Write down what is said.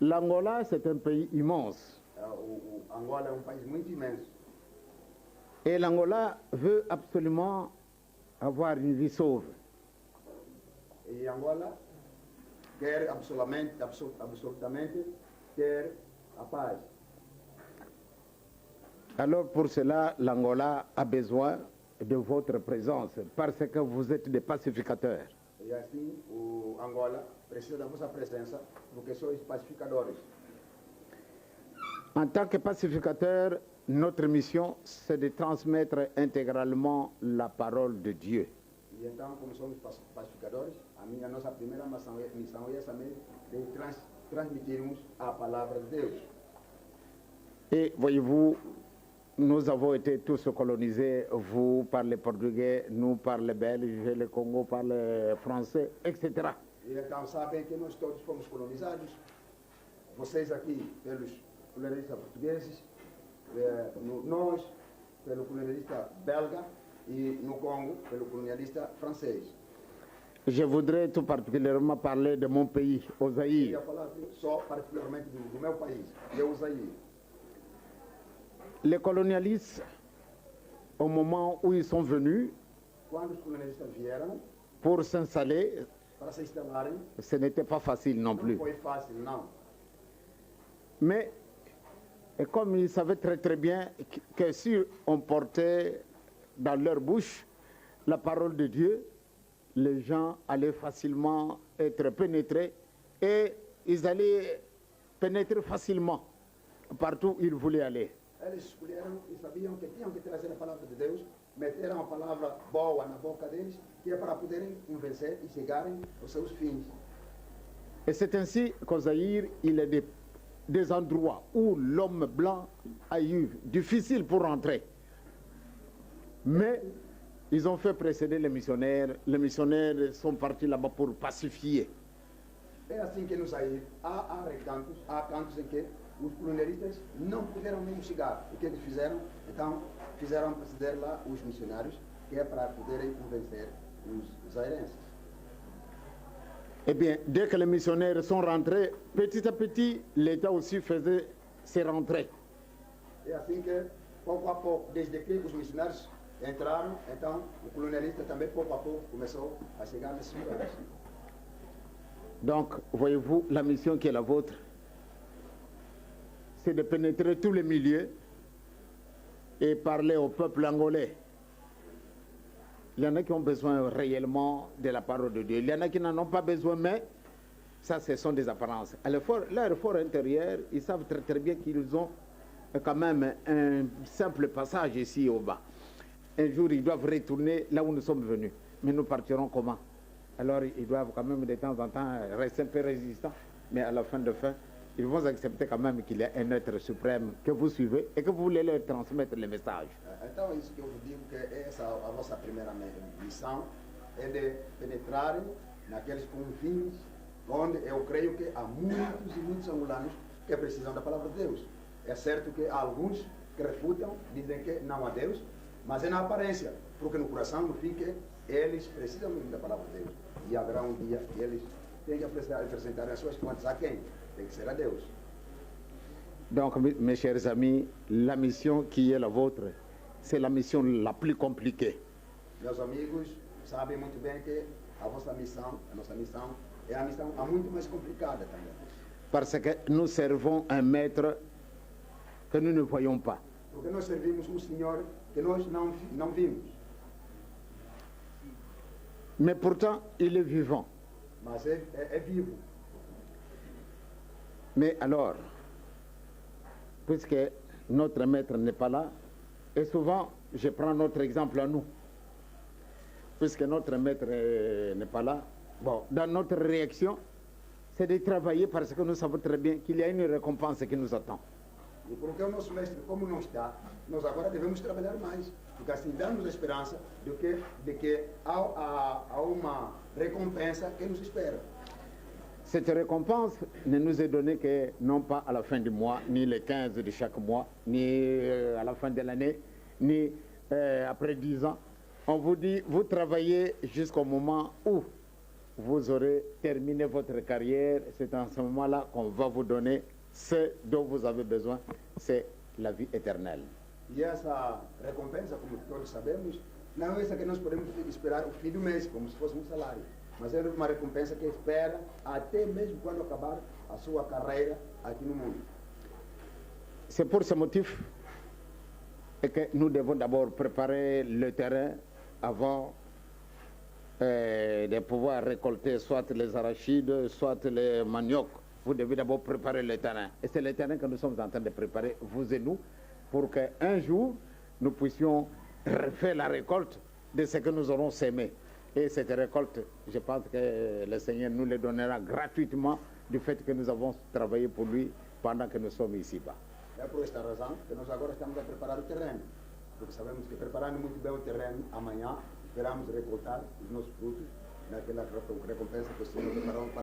L'Angola, c'est un pays immense. Angola é país muito imenso. Et l'Angola veut absolument avoir une vie sauve. E Angola quer absolutamente quer a paz. Alors pour cela, l'Angola a besoin de votre présence, parce que vous êtes des pacificateurs. E assim, o Angola precisa da vossa presença, porque sois pacificadores. En tant que pacificateur, notre mission, c'est de transmettre intégralement la parole de Dieu. E então, como somos pacificadores, nossa primeira missão é essa mesmo, de transmitirmos a palavra de Deus. Et voyez-vous, nous avons été tous colonisés, vous parlez portugais, nous parlons belge, le Congo parle français, etc. E então sabem que nós todos fomos colonizados, vocês aqui pelos colonialistas portugueses, nós pelo colonialista belga e no Congo pelo colonialista francês. Je voudrais tout particulièrement parler de mon pays, au Eu Zaïre. ia falar só particularmente do meu país, que é o Zaïre. Les colonialistes, au moment où ils sont venus Quando os colonialistas vieram pour s'installer, para se instalarem, ce n'était pas facile non não plus. foi fácil, não. Mais et comme ils savaient très très bien que si on portait dans leur bouche la parole de Dieu, les gens allaient facilement être pénétrés et ils allaient pénétrer facilement partout où ils voulaient aller. Eles escolheram e sabiam que tinham que trazer a palavra de Deus, meteram a palavra boa na boca deles, que é para poderem convencer e chegarem aos seus fins. Et c'est ainsi qu'au Zaïre, il y a des endroits où l'homme blanc a eu difficile pour entrer. Mais ils ont fait précéder les missionnaires. Les missionnaires sont partis là-bas pour pacifier. É assim que no Zaïre há recantos, há cantos em que os colonialistas não puderam nem chegar. O que eles fizeram? Então, fizeram preceder lá os missionários, que é para poderem convencer os zairenses. Eh bien, dès que les missionnaires sont rentrés, petit à petit, l'État aussi faisait ses rentrées. É assim que, pouco a pouco, desde que os missionários entraram, então o colonialista também, pouco a pouco, começou a chegar nesses lugares. Donc, voyez-vous, la mission qui est la vôtre, c'est de pénétrer tous les milieux et parler au peuple angolais. Il y en a qui ont besoin réellement de la parole de Dieu. Il y en a qui n'en ont pas besoin, mais ça, ce sont des apparences. À leur fort intérieur, ils savent très, très bien qu'ils ont quand même un simple passage ici au bas. Un jour, ils doivent retourner là où nous sommes venus. Mais nous partirons comment? Alors, ils doivent quand même de temps en temps rester un peu résistants. Mais à la fin de fin, ils vont accepter quand même qu'il y a un être suprême que vous suivez et que vous voulez leur transmettre le message. Então é isso que eu vos digo, que essa a vossa primeira missão é de penetrarem naqueles confins onde eu creio que há muitos e muitos angolanos que precisam da palavra de Deus. É certo que há alguns que refutam, dizem que não há Deus, mas é na aparência, porque no coração, no fim, que eles precisam mesmo da palavra de Deus. E haverá um dia que eles têm que apresentar as suas contas a quem? Tem que ser a Deus. Donc, mes chers amis, la mission qui est la vôtre, c'est la mission la plus compliquée. Meus amigos sabem muito bem que a vossa missão, a nossa missão, é a missão muito mais complicada também. Parce que nous servons un maître que nous ne voyons pas. Porque nós servimos um Senhor que nós não vimos, Mais pourtant, il est vivant. mas é vivo. Mais alors, puisque notre maître n'est pas là, et souvent, je prends notre exemple à nous, puisque notre maître n'est pas là, bon, dans notre réaction, c'est de travailler parce que nous savons très bien qu'il y a une récompense qui nous attend. E porque o nosso mestre, como não está, nós agora devemos trabalhar mais, porque assim damos a esperança de que há uma recompensa que nos espera. Cette récompense ne nous est donnée que non pas à la fin du mois, ni le 15 de chaque mois, ni à la fin de l'année, ni après 10 ans. On vous dit, vous travaillez jusqu'au moment où vous aurez terminé votre carrière. C'est en ce moment-là qu'on va vous donner ce dont vous avez besoin, c'est la vie éternelle. E essa recompensa, como todos sabemos, não é essa que nós podemos esperar o fim do mês, como se fosse um salário. Mas é uma recompensa que espera até mesmo quando acabar a sua carreira aqui no mundo. C'est pour ce motif que nous devons d'abord préparer le terrain avant de pouvoir récolter soit les arachides, soit les maniocs. Vous devez d'abord préparer le terrain. Et c'est le terrain que nous sommes en train de préparer, vous et nous, pour qu'un jour, nous puissions refaire la récolte de ce que nous aurons sémé. Et cette récolte, je pense que le Seigneur nous le donnera gratuitement du fait que nous avons travaillé pour lui pendant que nous sommes ici-bas. É por esta razão que nós agora estamos a preparar o terreno. Porque sabemos que preparando muito bem o terreno, amanhã esperamos recoltar os nossos frutos naquela recompensa que o Senhor preparou para